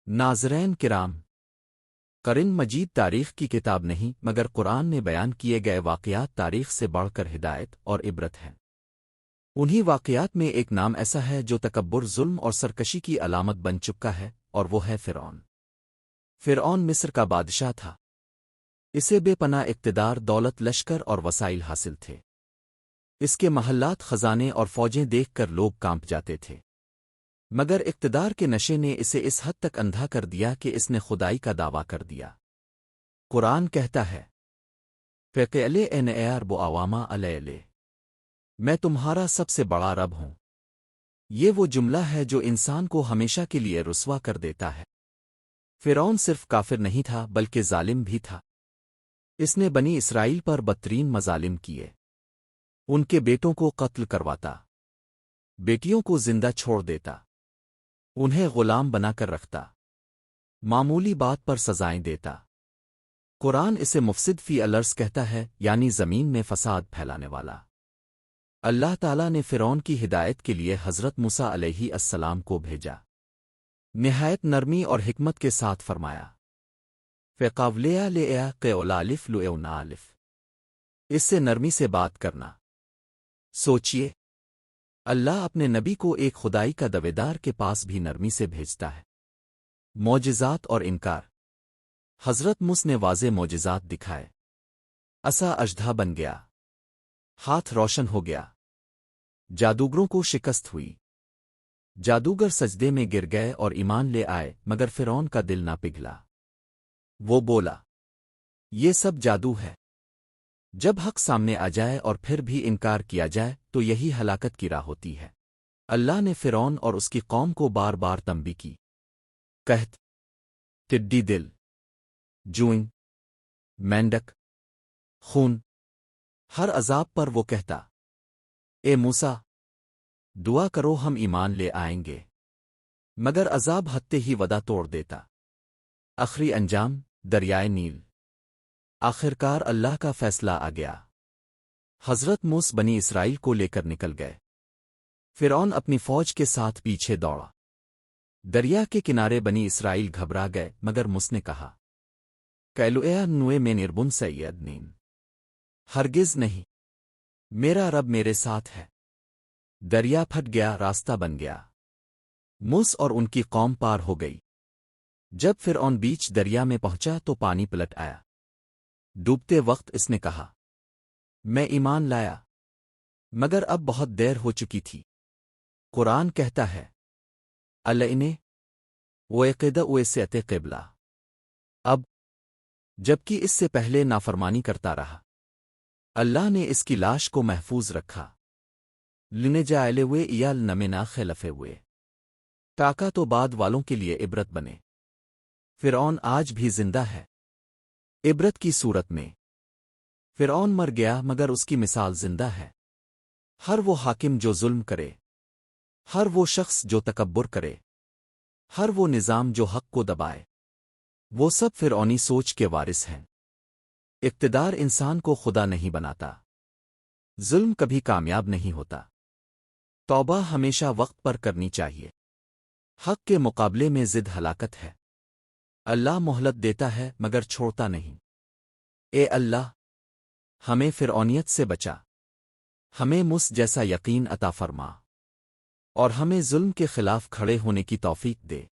ناظرین کرام، قرآن مجید تاریخ کی کتاب نہیں مگر قرآن نے بیان کیے گئے واقعات تاریخ سے بڑھ کر ہدایت اور عبرت ہیں۔ انہی واقعات میں ایک نام ایسا ہے جو تکبر، ظلم اور سرکشی کی علامت بن چکا ہے، اور وہ ہے فرعون۔ فرعون مصر کا بادشاہ تھا۔ اسے بے پناہ اقتدار، دولت، لشکر اور وسائل حاصل تھے۔ اس کے محلات، خزانے اور فوجیں دیکھ کر لوگ کانپ جاتے تھے، مگر اقتدار کے نشے نے اسے اس حد تک اندھا کر دیا کہ اس نے خدائی کا دعویٰ کر دیا۔ قرآن کہتا ہے، فَقِعْلِ اَنْ اَيَرْبُ عَوَامَ عَلَيْلِ، میں تمہارا سب سے بڑا رب ہوں۔ یہ وہ جملہ ہے جو انسان کو ہمیشہ کے لیے رسوا کر دیتا ہے۔ فرعون صرف کافر نہیں تھا بلکہ ظالم بھی تھا۔ اس نے بنی اسرائیل پر بدترین مظالم کیے۔ ان کے بیٹوں کو قتل کرواتا، بیٹیوں کو زندہ چھوڑ دیتا، انہیں غلام بنا کر رکھتا، معمولی بات پر سزائیں دیتا۔ قرآن اسے مفسد فی الارض کہتا ہے، یعنی زمین میں فساد پھیلانے والا۔ اللہ تعالیٰ نے فرعون کی ہدایت کے لیے حضرت موسیٰ علیہ السلام کو بھیجا۔ نہایت نرمی اور حکمت کے ساتھ فرمایا، فَقَوْلِيَا لِئَا قَوْلَالِفْ لُئَوْنَالِفْ، اس سے نرمی سے بات کرنا۔ سوچئے، اللہ اپنے نبی کو ایک خدائی کا دویدار کے پاس بھی نرمی سے بھیجتا ہے۔ معجزات اور انکار۔ حضرت موسیٰ نے واضح معجزات دکھائے۔ عصا اژدھا بن گیا، ہاتھ روشن ہو گیا، جادوگروں کو شکست ہوئی، جادوگر سجدے میں گر گئے اور ایمان لے آئے، مگر فرعون کا دل نہ پگھلا۔ وہ بولا، یہ سب جادو ہے۔ جب حق سامنے آ جائے اور پھر بھی انکار کیا جائے تو یہی ہلاکت کی راہ ہوتی ہے۔ اللہ نے فرعون اور اس کی قوم کو بار بار تنبیہ کی۔ قحط، ٹڈی دل، جوئیں، مینڈک، خون، ہر عذاب پر وہ کہتا، اے موسیٰ، دعا کرو ہم ایمان لے آئیں گے، مگر عذاب ہتے ہی وعدہ توڑ دیتا۔ آخری انجام، دریائے نیل۔ آخرکار اللہ کا فیصلہ آ گیا۔ حضرت موسیٰ بنی اسرائیل کو لے کر نکل گئے۔ فرعون اپنی فوج کے ساتھ پیچھے دوڑا۔ دریا کے کنارے بنی اسرائیل گھبرا گئے، مگر موسیٰ نے کہا، قَالُوا نُوَ مِنْ رَبٍّ سَيَّدْنِينَ، ہرگز نہیں، میرا رب میرے ساتھ ہے۔ دریا پھٹ گیا، راستہ بن گیا۔ موسیٰ اور ان کی قوم پار ہو گئی۔ جب فرعون بیچ دریا میں پہنچا تو پانی پلٹ آیا۔ ڈوبتے وقت اس نے کہا، میں ایمان لایا، مگر اب بہت دیر ہو چکی تھی۔ قرآن کہتا ہے، الَّذِينَ وَيَقِدُونَ سَیْئَاتِ قِبْلَہ، اب جبکہ اس سے پہلے نافرمانی کرتا رہا، اللہ نے اس کی لاش کو محفوظ رکھا۔ لِنَجْعَلَهُ آیَةً مِنَ الْخَلَفِ، تاکہ تو بعد والوں کے لیے عبرت بنے۔ فرعون آج بھی زندہ ہے، عبرت کی صورت میں۔ فرعون مر گیا مگر اس کی مثال زندہ ہے۔ ہر وہ حاکم جو ظلم کرے، ہر وہ شخص جو تکبر کرے، ہر وہ نظام جو حق کو دبائے، وہ سب فرعونی سوچ کے وارث ہیں۔ اقتدار انسان کو خدا نہیں بناتا، ظلم کبھی کامیاب نہیں ہوتا۔ توبہ ہمیشہ وقت پر کرنی چاہیے۔ حق کے مقابلے میں ضد ہلاکت ہے۔ اللہ مہلت دیتا ہے مگر چھوڑتا نہیں۔ اے اللہ، ہمیں فرعونیت سے بچا، ہمیں موسیٰ جیسا یقین عطا فرما، اور ہمیں ظلم کے خلاف کھڑے ہونے کی توفیق دے۔